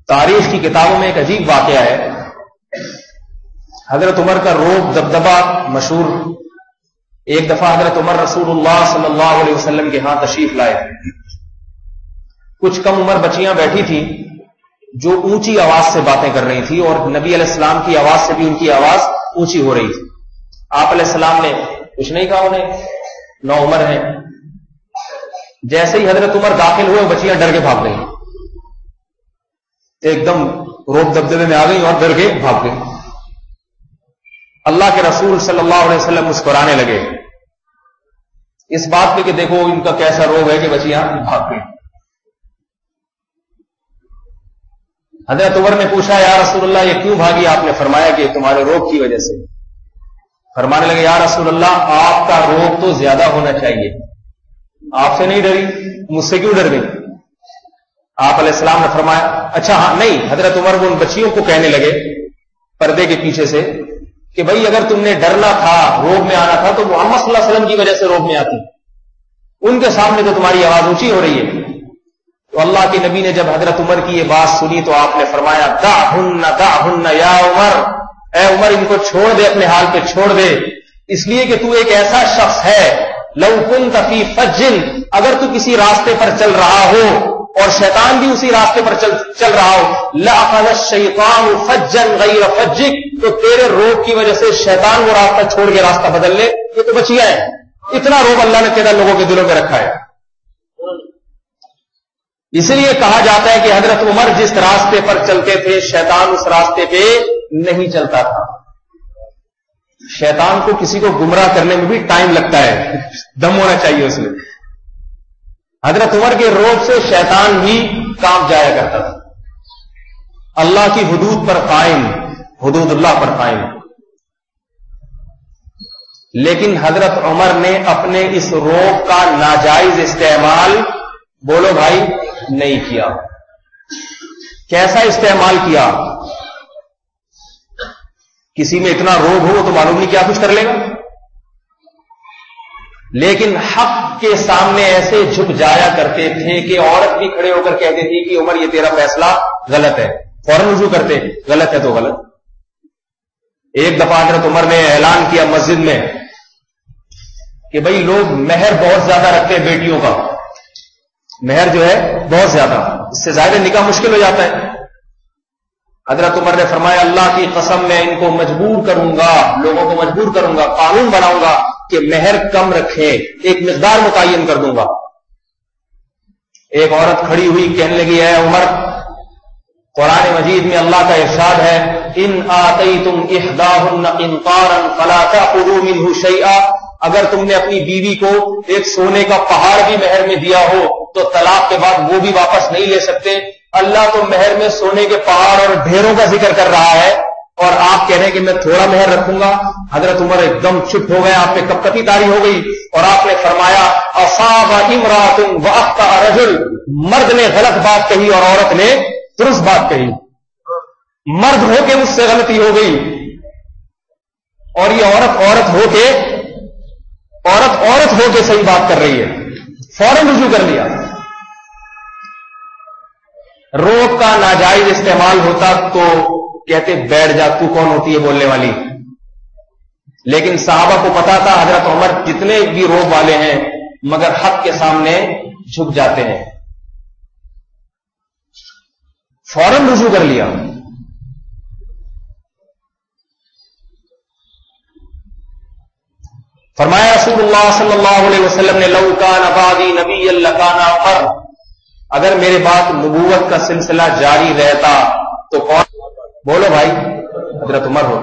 تاریخ کی کتابوں میں ایک عجیب واقعہ ہے. حضرت عمر کا روب دبدبا مشہور. ایک دفعہ حضرت عمر رسول اللہ صلی اللہ علیہ وسلم کے ہاں تشریف لائے. کچھ کم عمر بچیاں بیٹھی تھیں جو اونچی آواز سے باتیں کر رہی تھی، اور نبی علیہ السلام کی آواز سے بھی ان کی آواز اونچی ہو رہی تھی. آپ علیہ السلام نے کچھ نہیں کہا انہیں، نو عمر ہیں. جیسے ہی حضرت عمر داخل ہوئے بچیاں ڈر کے بھاگ گئیں، ایک دم روب دبدبے میں آ گئی اور ڈر کے بھاگ گئی. اللہ کے رسول صلی اللہ علیہ وسلم مسکرانے لگے اس بات پہ کہ دیکھو ان کا کیسا روب ہے کہ بچیاں بھاگ گئی. حضرت عمر نے پوچھا یا رسول اللہ یہ کیوں بھاگی؟ آپ نے فرمایا کہ تمہارے روب کی وجہ سے. فرمانے لگے یا رسول اللہ آپ کا روب تو زیادہ ہونا چاہیے، آپ سے نہیں ڈری، مجھ سے کیوں ڈر گئی؟ آپ علیہ السلام نے فرمایا اچھا ہاں نہیں. حضرت عمر وہ ان بچیوں کو کہنے لگے پردے کے پیچھے سے کہ بھائی اگر تم نے ڈرنا تھا، روب میں آنا تھا تو محمد صلی اللہ علیہ وسلم کی وجہ سے روب میں آتی. ان کے سامنے تو تمہاری آواز اونچی ہو رہی ہے. تو اللہ کے نبی نے جب حضرت عمر کی یہ بات سنی تو آپ نے فرمایا دعہن یا عمر، اے عمر ان کو چھوڑ دے، اپنے حال پہ چھوڑ دے، اس لیے کہ تو ایک ایسا شخص ہے لو کنت فی فج، اگر تو کسی راستے پر چل رہا ہو اور شیطان بھی اسی راستے پر چل رہا ہو، لأخذ الشیطان فجا غیر فجک، تو تیرے روب کی وجہ سے شیطان وہ راستہ چھوڑ کے راستہ بدل لے. یہ تو بچیاں ہیں. اتنا روب اللہ نے تیرا لوگوں کے دلوں میں رکھا ہے. اسی لیے کہا جاتا ہے کہ حضرت عمر جس راستے پر چلتے تھے شیطان اس راستے پہ نہیں چلتا تھا. شیطان کو کسی کو گمراہ کرنے میں بھی ٹائم لگتا ہے، دم ہونا چاہیے اس میں. حضرت عمر کے روب سے شیطان بھی کام جایا کرتا تھا. اللہ کی حدود پر قائم، حدود اللہ پر قائم. لیکن حضرت عمر نے اپنے اس روب کا ناجائز استعمال بولو بھائی نہیں کیا. کیسا استعمال کیا؟ کسی میں اتنا روب ہو تو معلوم نہیں کیا کچھ کر لے گا، لیکن حق کے سامنے ایسے جھک جایا کرتے تھے کہ عورت بھی کھڑے ہو کر کہتی تھی کہ عمر یہ تیرا فیصلہ غلط ہے، فوراً رجوع کرتے غلط ہے تو غلط. ایک دفعہ حضرت عمر نے اعلان کیا مسجد میں کہ بھئی لوگ مہر بہت زیادہ رکھتے ہیں بیٹیوں کا، مہر جو ہے بہت زیادہ، اس سے زیادہ نکاح مشکل ہو جاتا ہے. حضرت عمر نے فرمایا اللہ کی قسم میں ان کو مجبور کروں گا، لوگوں کو مجبور کروں گا، قانون بناؤں گا کہ مہر کم رکھیں، ایک مقدار متعین کر دوں گا. ایک عورت کھڑی ہوئی کہنے لگی اے عمر، قرآن مجید میں اللہ کا ارشاد ہے ان آتیتم احداہن قنطارا فلا تأخذوا منہ شیئا، اگر تم نے اپنی بیوی کو ایک سونے کا پہاڑ بھی مہر میں دیا ہو تو طلاق کے بعد وہ بھی واپس نہیں لے سکتے. اللہ تو مہر میں سونے کے پہاڑ اور ڈھیروں کا ذکر کر رہا ہے اور آپ کہہ رہے ہیں کہ میں تھوڑا مہر رکھوں گا. حضرت عمر ایک دم چپ ہو گئے، آپ پہ کپکپی طاری ہو گئی اور آپ نے فرمایا اصاب امرأۃ واخطأ رجل، مرد نے غلط بات کہی اور عورت نے درست بات کہی. مرد ہو کے مجھ سے غلطی ہو گئی اور یہ عورت ہو کے صحیح بات کر رہی ہے، فوراً رجوع کر لیا. روب کا ناجائز استعمال ہوتا تو کہتے بیٹھ جا، تو کون ہوتی ہے بولنے والی. لیکن صحابہ کو پتا تھا حضرت عمر جتنے بھی روب والے ہیں مگر حق کے سامنے جھک جاتے ہیں، فوراً رجوع کر لیا. فرمایا رسول اللہ صلی اللہ علیہ وسلم نے لو کان بعدی نبی لکان عمر، اگر میرے بعد نبوت کا سلسلہ جاری رہتا تو کون؟ بولو بھائی، حضرت عمر ہو.